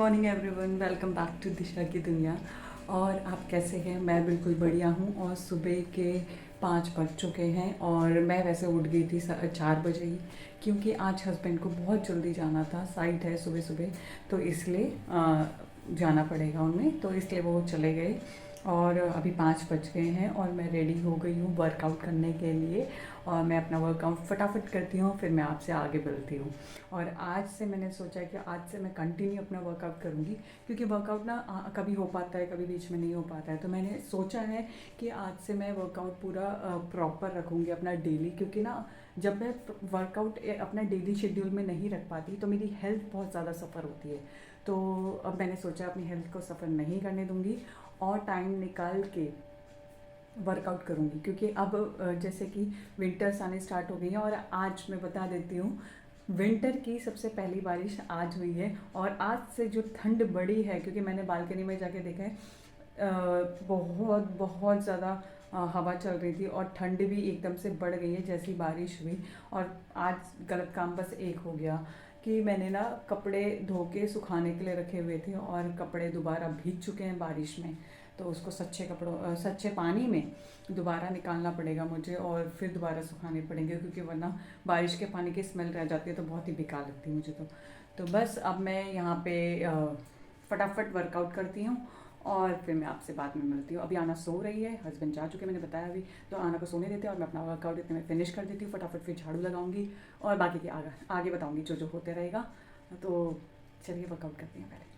Morning everyone, welcome back to Disha की दुनिया। और आप कैसे हैं? मैं बिल्कुल बढ़िया हूँ। और सुबह के 5 बज चुके हैं और मैं वैसे उठ गई थी 4 बजे ही, क्योंकि आज हस्बैंड को बहुत जल्दी जाना था। साइट है सुबह सुबह, तो इसलिए जाना पड़ेगा उन्हें, तो इसलिए वो चले गए। और अभी 5 बज गए हैं और मैं रेडी हो गई हूँ वर्कआउट करने के लिए। और मैं अपना वर्कआउट फटाफट करती हूँ, फिर मैं आपसे आगे बढ़ती हूँ। और आज से मैंने सोचा कि आज से मैं कंटिन्यू अपना वर्कआउट करूँगी, क्योंकि वर्कआउट ना कभी हो पाता है, कभी बीच में नहीं हो पाता है। तो मैंने सोचा है कि आज से मैं वर्कआउट पूरा प्रॉपर रखूँगी अपना डेली, क्योंकि ना जब मैं वर्कआउट अपना डेली शेड्यूल में नहीं रख पाती तो मेरी हेल्थ बहुत ज़्यादा सफ़र होती है। तो अब मैंने सोचा अपनी हेल्थ को सफ़र नहीं करने दूँगी और टाइम निकाल के वर्कआउट करूँगी। क्योंकि अब जैसे कि विंटर्स आने स्टार्ट हो गई हैं और आज मैं बता देती हूँ, विंटर की सबसे पहली बारिश आज हुई है। और आज से जो ठंड बढ़ी है, क्योंकि मैंने बालकनी में जाके देखा है, बहुत बहुत ज़्यादा हवा चल रही थी और ठंड भी एकदम से बढ़ गई है जैसी बारिश हुई। और आज गलत काम बस एक हो गया कि मैंने ना कपड़े धो के सुखाने के लिए रखे हुए थे और कपड़े दोबारा भीग चुके हैं बारिश में। तो उसको सच्चे पानी में दोबारा निकालना पड़ेगा मुझे और फिर दोबारा सुखाने पड़ेंगे, क्योंकि वरना बारिश के पानी की स्मेल रह जाती है तो बहुत ही बेकार लगती है मुझे। तो बस अब मैं यहाँ पे फटाफट वर्कआउट करती हूँ और फिर मैं आपसे बाद में मिलती हूँ। अभी आना सो रही है, हस्बैंड जा चुके, मैंने बताया अभी। तो आना को सोने देते हैं और मैं अपना वर्कआउट इतने में फिनिश कर देती हूँ फटाफट, फिर झाड़ू लगाऊंगी और बाकी के आगे बताऊंगी जो जो होते रहेगा। तो चलिए वर्कआउट करते हैं पहले।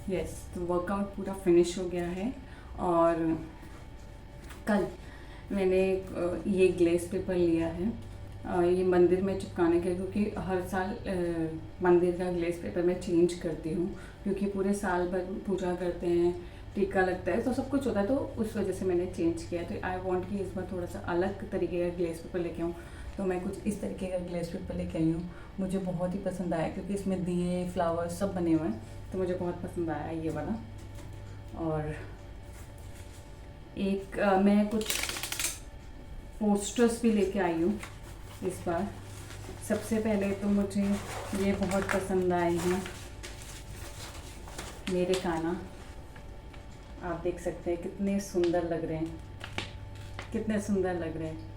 यस, तो वर्कआउट पूरा फिनिश हो गया है। और कल मैंने ये ग्लेस पेपर लिया है, ये मंदिर में चिपकाने के, क्योंकि हर साल मंदिर का ग्लेस पेपर मैं चेंज करती हूँ, क्योंकि पूरे साल भर पूजा करते हैं, टीका लगता है, तो सब कुछ होता है, तो उस वजह से मैंने चेंज किया। तो आई वांट कि इस बार थोड़ा सा अलग तरीके का ग्लेस पेपर लेके आऊँ। तो मैं कुछ इस तरीके का ग्लेस पेपर लेके आई हूँ। मुझे बहुत ही पसंद आया, क्योंकि इसमें दिए फ्लावर्स सब बने हुए हैं, तो मुझे बहुत पसंद आया ये वाला। और एक मैं कुछ पोस्टर्स भी लेके आई हूँ इस बार। सबसे पहले तो मुझे ये बहुत पसंद आए हैं, मेरे कान्हा। आप देख सकते हैं कितने सुंदर लग रहे हैं, कितने सुंदर लग रहे हैं।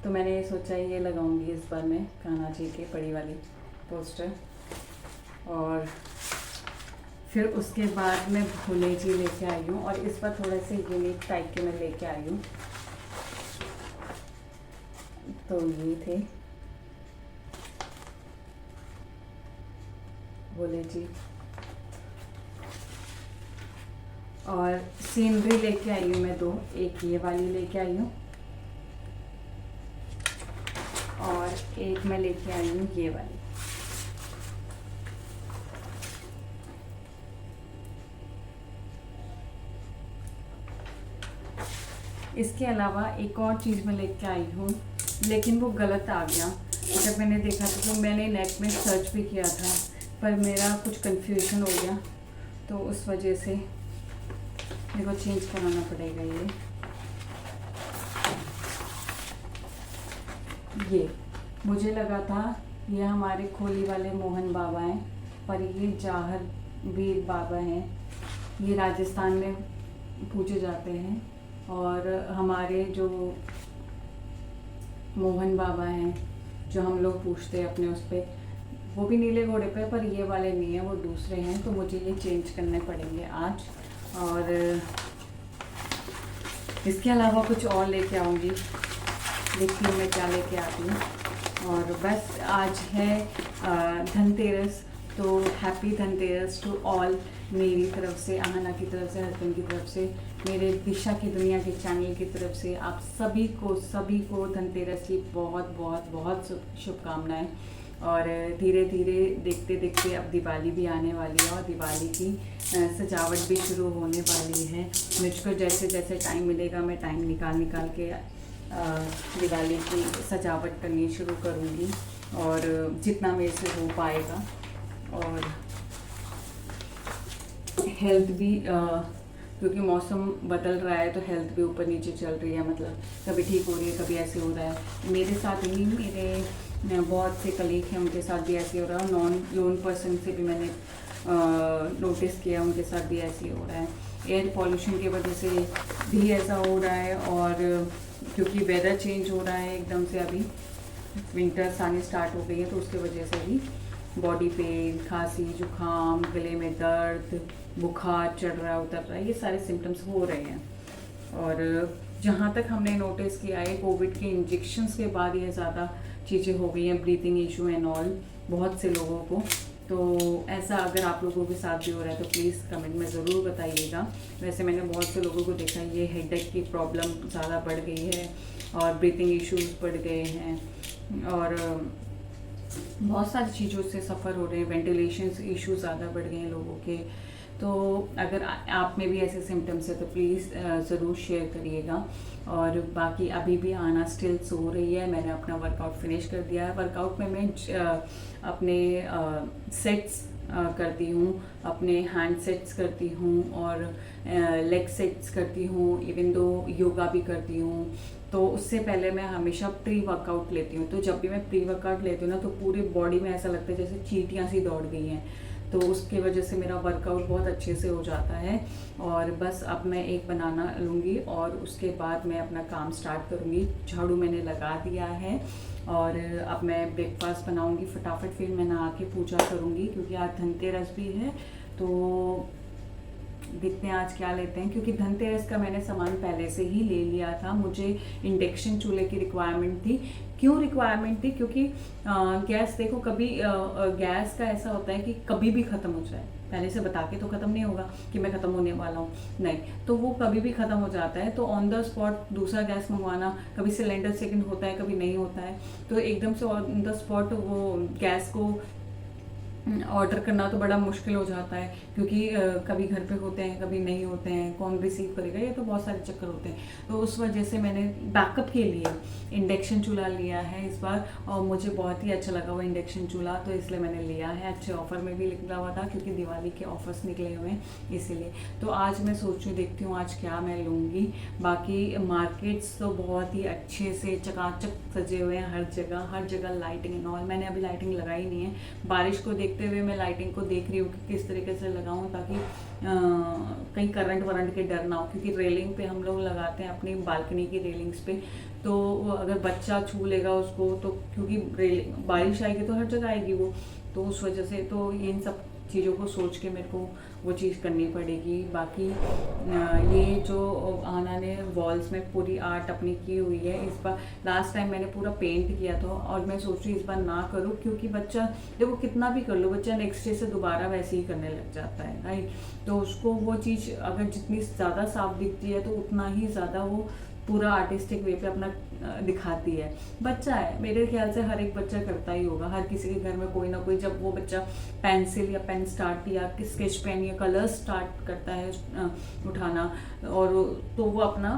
तो मैंने ये सोचा ये लगाऊंगी इस बार मैं, कान्हा जी के बड़ी वाली पोस्टर। और फिर उसके बाद मैं भोले जी लेके आई हूँ, और इस बार थोड़े से यूनिक टाइप के मैं लेके आई हूँ। तो ये थे भोले जी। और सीनरी लेके आई हूँ मैं 2, एक ये वाली लेके आई हूँ और एक मैं लेके आई हूँ ये वाली। इसके अलावा एक और चीज़ मैं लेके आई हूँ, लेकिन वो गलत आ गया। जब मैंने देखा था तो मैंने नेट में सर्च भी किया था, पर मेरा कुछ कंफ्यूजन हो गया, तो उस वजह से मेरे को चेंज कराना पड़ेगा। ये मुझे लगा था ये हमारे खोली वाले मोहन बाबा हैं, पर ये जाहर वीर बाबा हैं। ये राजस्थान में पूजे जाते हैं। और हमारे जो मोहन बाबा हैं जो हम लोग पूछते हैं अपने उस पर, वो भी नीले घोड़े पे, पर ये वाले नहीं हैं, वो दूसरे हैं। तो मुझे ये चेंज करने पड़ेंगे आज। और इसके अलावा कुछ और लेके आऊँगी, देखती हूँ मैं क्या लेके आती हूँ। और बस आज है धनतेरस, तो हैप्पी धनतेरस टू ऑल, मेरी तरफ से, आहना की तरफ से, हस्बैंड की तरफ से, मेरे दिशा की दुनिया के चैनल की तरफ से आप सभी को धनतेरस की बहुत बहुत बहुत शुभकामनाएं। और धीरे धीरे देखते देखते अब दिवाली भी आने वाली है और दिवाली की सजावट भी शुरू होने वाली है। मुझको जैसे जैसे टाइम मिलेगा मैं टाइम निकाल के दिवाली की सजावट करनी शुरू करूँगी और जितना मेरे से हो पाएगा। और हेल्थ भी क्योंकि मौसम बदल रहा है तो हेल्थ भी ऊपर नीचे चल रही है, मतलब कभी ठीक हो रही है कभी ऐसे हो रहा है। मेरे साथ ही मेरे बहुत से कलीग हैं उनके साथ भी ऐसे हो रहा है, नॉन पर्सन से भी मैंने नोटिस किया उनके साथ भी ऐसे हो रहा है। एयर पॉल्यूशन की वजह से भी ऐसा हो रहा है और क्योंकि वेदर चेंज हो रहा है एकदम से, अभी विंटर्स आने स्टार्ट हो गई है तो उसकी वजह से भी बॉडी पेन, खांसी, जुकाम, गले में दर्द, बुखार चढ़ रहा है उतर रहा है, ये सारे सिम्टम्स हो रहे हैं। और जहाँ तक हमने नोटिस किया है कोविड के इंजेक्शंस के बाद ये ज़्यादा चीज़ें हो गई हैं, ब्रीथिंग इशू एंड ऑल बहुत से लोगों को। तो ऐसा अगर आप लोगों के साथ भी हो रहा है तो प्लीज़ कमेंट में ज़रूर बताइएगा। वैसे मैंने बहुत से लोगों को देखा है ये हेडेक की प्रॉब्लम ज़्यादा बढ़ गई है और ब्रीथिंग इश्यूज बढ़ गए हैं और बहुत सारी चीज़ों से सफ़र हो रहे हैं, वेंटिलेशन इशू ज़्यादा बढ़ गए हैं लोगों के। तो अगर आप में भी ऐसे सिम्टम्स है तो प्लीज़ ज़रूर शेयर करिएगा। और बाकी अभी भी आना स्टिल सो रही है, मैंने अपना वर्कआउट फिनिश कर दिया है। वर्कआउट में मैं अपने सेट्स करती हूँ, अपने हैंड सेट्स करती हूँ और लेग सेट्स करती हूँ, इवन दो योगा भी करती हूँ। तो उससे पहले मैं हमेशा प्री वर्कआउट लेती हूँ। तो जब भी मैं प्री वर्कआउट लेती हूँ ना तो पूरी बॉडी में ऐसा लगता है जैसे चींटियाँ सी दौड़ गई हैं, तो उसकी वजह से मेरा वर्कआउट बहुत अच्छे से हो जाता है। और बस अब मैं एक बनाना लूँगी और उसके बाद मैं अपना काम स्टार्ट करूँगी। झाड़ू मैंने लगा दिया है और अब मैं ब्रेकफास्ट बनाऊँगी फटाफट, फिर मैं नहा के पूजा करूँगी क्योंकि आज धनतेरस भी है। तो देखते हैं आज क्या लेते हैं, क्योंकि धनतेरस का मैंने सामान पहले से ही ले लिया था। मुझे इंडक्शन चूल्हे की रिक्वायरमेंट थी। क्यों रिक्वायरमेंट थी? क्योंकि गैस देखो कभी गैस का ऐसा होता है कि कभी भी ख़त्म हो जाए, पहले से बता के तो ख़त्म नहीं होगा कि मैं ख़त्म होने वाला हूँ, नहीं, तो वो कभी भी ख़त्म हो जाता है। तो ऑन द स्पॉट दूसरा गैस मंगवाना, कभी सिलेंडर सेकंड होता है कभी नहीं होता है, तो एकदम से ऑन द स्पॉट वो गैस को ऑर्डर करना तो बड़ा मुश्किल हो जाता है क्योंकि कभी घर पे होते हैं कभी नहीं होते हैं, कौन रिसीव करेगा, ये तो बहुत सारे चक्कर होते हैं। तो उस वजह से मैंने बैकअप के लिए इंडक्शन चूल्हा लिया है इस बार और मुझे बहुत ही अच्छा लगा वो इंडक्शन चूल्हा, तो इसलिए मैंने लिया है। अच्छे ऑफर में भी निकला हुआ था क्योंकि दिवाली के ऑफर्स निकले हुए हैं इसीलिए। तो आज मैं सोचूँ देखती हूँ आज क्या मैं लूँगी। बाकी मार्केट्स तो बहुत ही अच्छे से चकाचक सजे हुए हैं, हर जगह लाइटिंग एंड ऑल। मैंने अभी लाइटिंग लगाई नहीं है, बारिश को देखते हुए मैं लाइटिंग को देख रही हूँ कि किस तरीके से लगाऊं ताकि कहीं करंट वरंट के डर ना हो, क्योंकि रेलिंग पे हम लोग लगाते हैं अपनी बालकनी की रेलिंग्स पे, तो अगर बच्चा छू लेगा उसको तो क्योंकि बारिश आएगी तो हर जगह आएगी वो, तो उस वजह से तो इन सब चीज़ों को सोच के मेरे को वो चीज़ करनी पड़ेगी। बाकी ये जो आना ने वॉल्स में पूरी आर्ट अपनी की हुई है इस बार, लास्ट टाइम मैंने पूरा पेंट किया था और मैं सोच रही इस बार ना करूँ क्योंकि बच्चा देखो कितना भी कर लो बच्चा नेक्स्ट डे से दोबारा वैसे ही करने लग जाता है, राइट। तो उसको वो चीज़ अगर जितनी ज़्यादा साफ दिखती है तो उतना ही ज़्यादा वो पूरा आर्टिस्टिक वे पे अपना दिखाती है। बच्चा है, मेरे ख्याल से हर एक बच्चा करता ही होगा, हर किसी के घर में कोई ना कोई जब वो बच्चा पेंसिल या पेन स्टार्ट या स्केच पेन या कलर स्टार्ट करता है उठाना और तो वो अपना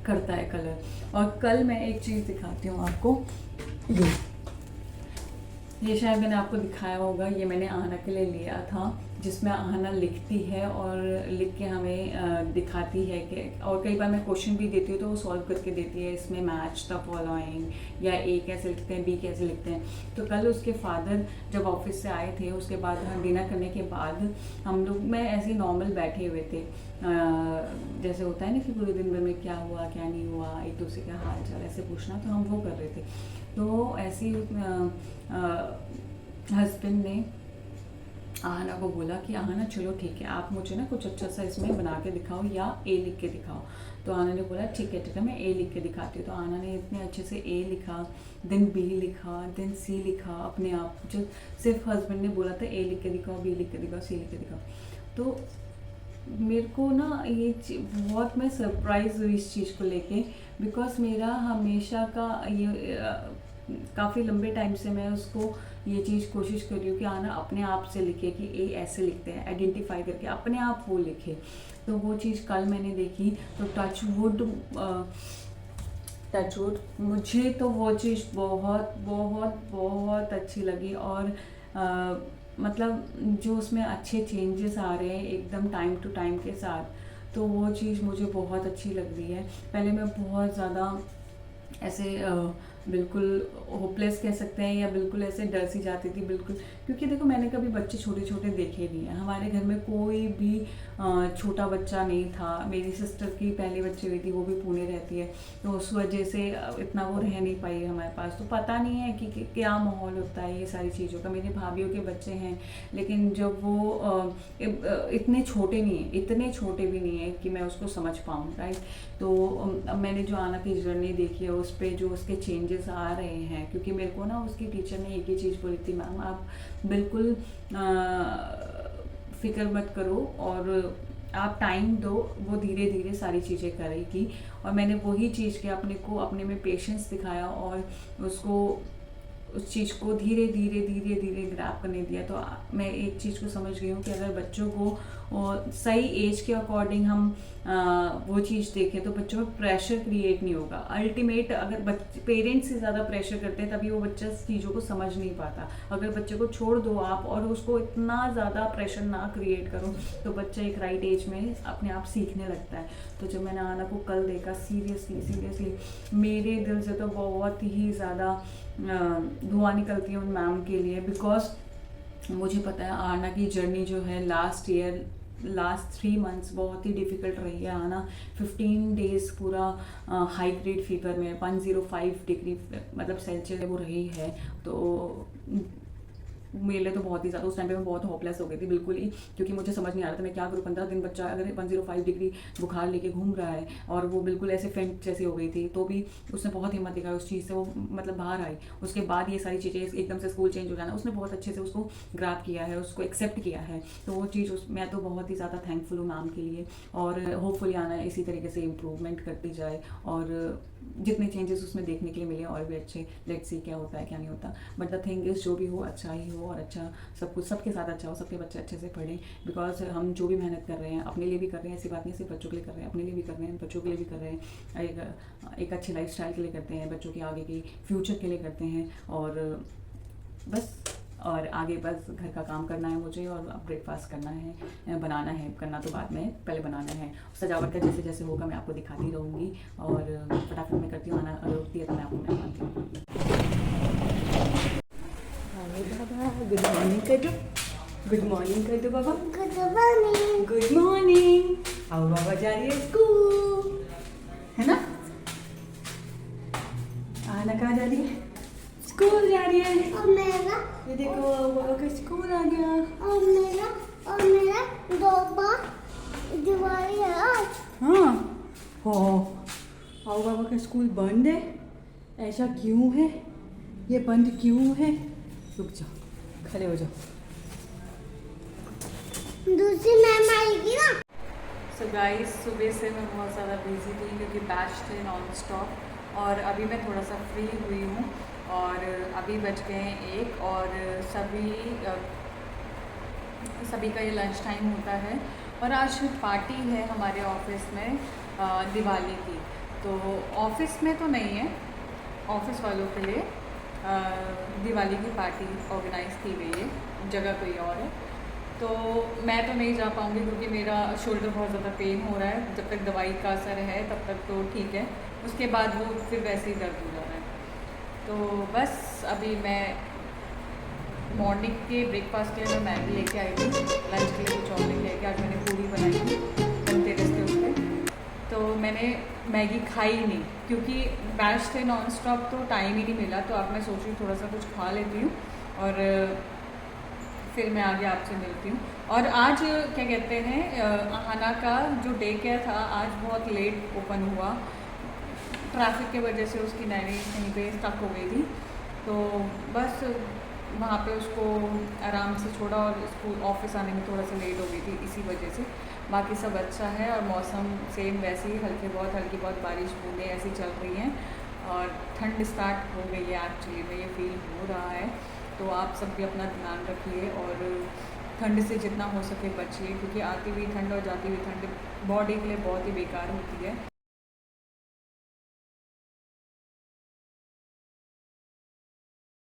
करता है कलर। और कल मैं एक चीज़ दिखाती हूँ आपको, ये शायद मैंने आपको दिखाया होगा, ये मैंने आहना के लिए लिया था जिसमें आहना लिखती है और लिख के हमें दिखाती है कि, और कई बार मैं क्वेश्चन भी देती हूँ तो वो सॉल्व करके देती है, इसमें मैच द फॉलोइंग या ए कैसे लिखते हैं बी कैसे लिखते हैं। तो कल उसके फादर जब ऑफिस से आए थे उसके बाद डिनर करने के बाद हम लोग मैं ऐसे नॉर्मल बैठे हुए थे, जैसे होता है ना कि पूरे दिन भर में क्या हुआ क्या नहीं हुआ, एक दूसरे का हाल चाल ऐसे पूछना, तो हम वो कर रहे थे। तो ऐसे हस्बैंड ने आहना को बोला कि आहना चलो ठीक है आप मुझे ना कुछ अच्छा सा इसमें बना के दिखाओ या ए लिख के दिखाओ। तो आना ने बोला ठीक है मैं ए लिख के दिखाती हूँ। तो आना ने इतने अच्छे से ए लिखा, देन बी लिखा, देन सी लिखा अपने आप। जो सिर्फ हस्बैंड ने बोला था ए लिख के दिखाओ, बी लिख के दिखाओ, सी लिख के दिखाओ। तो मेरे को ना ये बहुत मैं सरप्राइज़ हुई इस चीज़ को लेके, बिकॉज मेरा हमेशा का ये काफ़ी लंबे टाइम से मैं उसको ये चीज़ कोशिश कर रही हूँ कि आना अपने आप से लिखे कि ए ऐसे लिखते हैं, आइडेंटिफाई करके अपने आप वो लिखे। तो वो चीज़ कल मैंने देखी तो टचवुड मुझे तो वो चीज़ बहुत बहुत बहुत अच्छी लगी। और मतलब जो उसमें अच्छे चेंजेस आ रहे हैं एकदम टाइम टू टाइम के साथ, तो वो चीज़ मुझे बहुत अच्छी लग रही है। पहले मैं बहुत ज़्यादा ऐसे बिल्कुल होपलेस कह सकते हैं या बिल्कुल ऐसे डर सी जाती थी बिल्कुल, क्योंकि देखो मैंने कभी बच्चे छोटे छोटे देखे नहीं हैं। हमारे घर में कोई भी छोटा बच्चा नहीं था। मेरी सिस्टर की पहली बच्ची हुई थी, वो भी पुणे रहती है, तो उस वजह से इतना वो रह नहीं पाई हमारे पास। तो पता नहीं है कि क्या माहौल होता है ये सारी चीज़ों का। मेरी भाभीयों के बच्चे हैं, लेकिन जब वो इतने छोटे नहीं है, इतने छोटे भी नहीं है कि मैं उसको समझ पाऊँ, राइट। तो मैंने जो आना की जर्नी देखी है उस पर जो उसके चेंजेस आ रहे हैं, क्योंकि मेरे को ना उसकी टीचर ने एक ही चीज़ बोली थी, मैम आप बिल्कुल फिक्र मत करो और आप टाइम दो, वो धीरे धीरे सारी चीज़ें करेगी। और मैंने वही चीज़ के अपने में पेशेंस दिखाया और उसको उस चीज़ को धीरे धीरे धीरे धीरे ग्रैब करने दिया। तो मैं एक चीज़ को समझ गई हूँ कि अगर बच्चों को सही एज के अकॉर्डिंग हम वो चीज़ देखें तो बच्चों में प्रेशर क्रिएट नहीं होगा। अल्टीमेट अगर पेरेंट्स से ज़्यादा प्रेशर करते हैं तभी वो बच्चा चीज़ों को समझ नहीं पाता। अगर बच्चे को छोड़ दो आप और उसको इतना ज़्यादा प्रेशर ना क्रिएट करो तो बच्चा एक राइट एज में अपने आप सीखने लगता है। तो जब मैंने आना को कल देखा, सीरियसली मेरे दिल से तो बहुत ही ज़्यादा धुआं निकलती है उन मैम के लिए, बिकॉज मुझे पता है आना की जर्नी जो है लास्ट 3 मंथ्स बहुत ही डिफ़िकल्ट रही है। आना 15 डेज़ पूरा हाई ग्रेड फीवर में 105 डिग्री मतलब सेल्सियस वो रही है। तो मेरे लिए तो बहुत ही ज़्यादा उस टाइम पे मैं बहुत होपलेस हो गई थी बिल्कुल ही, क्योंकि मुझे समझ नहीं आ रहा था मैं क्या करूँ। 15 दिन बच्चा अगर 105 डिग्री बुखार लेके घूम रहा है और वो बिल्कुल ऐसे फेंट जैसी हो गई थी, तो भी उसने बहुत हिम्मत दिखाई उस चीज़ से, वो मतलब बाहर आई। उसके बाद ये सारी चीज़ें एकदम से स्कूल चेंज हो जाना, उसने बहुत अच्छे से उसको ग्रैब किया है, उसको एक्सेप्ट किया है। तो वो चीज़ मैं तो बहुत ही ज़्यादा थैंकफुल हूँ मैम के लिए। और होपफुली आना इसी तरीके से इम्प्रूवमेंट करती जाए और जितने चेंजेस उसमें देखने के लिए मिले और भी अच्छे। लेट्स सी क्या होता है क्या नहीं होता, बट द थिंग इज़ जो भी हो अच्छा ही हो और अच्छा सब कुछ सबके साथ अच्छा हो, सबके बच्चे अच्छे से पढ़ें। बिकॉज हम जो भी मेहनत कर रहे हैं अपने लिए भी कर रहे हैं, ऐसी बात नहीं सिर्फ बच्चों के लिए कर रहे हैं, अपने लिए भी कर रहे हैं, बच्चों के लिए भी कर रहे हैं, एक अच्छी लाइफस्टाइल के लिए करते हैं, बच्चों के आगे की फ्यूचर के लिए करते हैं। और बस और आगे बस घर का काम करना है मुझे और ब्रेकफास्ट करना है, बनाना है, करना तो बाद में, पहले बनाना है। सजावट का जैसे जैसे होगा मैं आपको दिखाती रहूँगी और फटाफट मैं करती हूँ। आना अगर उठती है तो मैं आपको बताती हूँ। गुड मॉर्निंग कर दो, गुड मॉर्निंग कर दो बाबा, गुड मॉर्निंग, गुड मॉर्निंग। आओ बाबा जा रही है स्कूल, है ना। आना कहाँ जा रही है? स्कूल जा रही है। और मेरा ये देखो बाबा का स्कूल आ गया। और मेरा 2 बार दिवाली है आज। हाँ हो, आओ बाबा का स्कूल बंद है, ऐसा क्यों है? ये बंद क्यों है? रुक जाओ, खड़े हो जाओ, दूसरी मैम आएगी ना। सो गाइस सुबह से मैं बहुत ज़्यादा बिजी थी क्योंकि बैच थे नॉन स्टॉप और अभी मैं थोड़ा सा फ्री हुई हूँ और अभी बज गए हैं 1 और सभी का ये लंच टाइम होता है। और आज पार्टी है हमारे ऑफिस में दिवाली की। तो ऑफिस में तो नहीं है, ऑफिस वालों के लिए दिवाली की पार्टी ऑर्गेनाइज़ की गई है, जगह कोई और है। तो मैं तो नहीं जा पाऊँगी क्योंकि मेरा शोल्डर बहुत ज़्यादा पेन हो रहा है। जब तक दवाई का असर है तब तक तो ठीक है, उसके बाद वो फिर वैसे ही दर्द हो जा रहा है। तो बस अभी मैं मॉर्निंग के ब्रेकफास्ट के लिए मैं मैगी लेके आई थी, लंच के लिए कुछ और लेके आई थी। आज मैंने पूरी बनाई थी धनतेरस के उस पर, तो मैंने मैगी खाई नहीं क्योंकि बैच थे नॉन स्टॉप तो टाइम ही नहीं मिला। तो अब मैं सोच रही हूँ थोड़ा सा कुछ खा लेती हूँ और फिर मैं आगे आपसे मिलती हूँ। और आज क्या कहते हैं, अहाना का जो डे केयर था आज बहुत लेट ओपन हुआ। ट्रैफिक की वजह से उसकी नैनी कहीं पे स्टक हो गई थी, तो बस वहाँ पे उसको आराम से छोड़ा और स्कूल ऑफिस आने में थोड़ा सा लेट हो गई थी इसी वजह से। बाकी सब अच्छा है और मौसम सेम वैसे ही हल्की बहुत बारिश बूंदें ऐसी चल रही हैं और ठंड स्टार्ट हो गई है एक्चुअली में, ये फील हो रहा है। तो आप सब भी अपना ध्यान रखिए और ठंड से जितना हो सके बचिए, क्योंकि आती हुई ठंड और जाती हुई ठंड बॉडी के लिए बहुत ही बेकार होती है।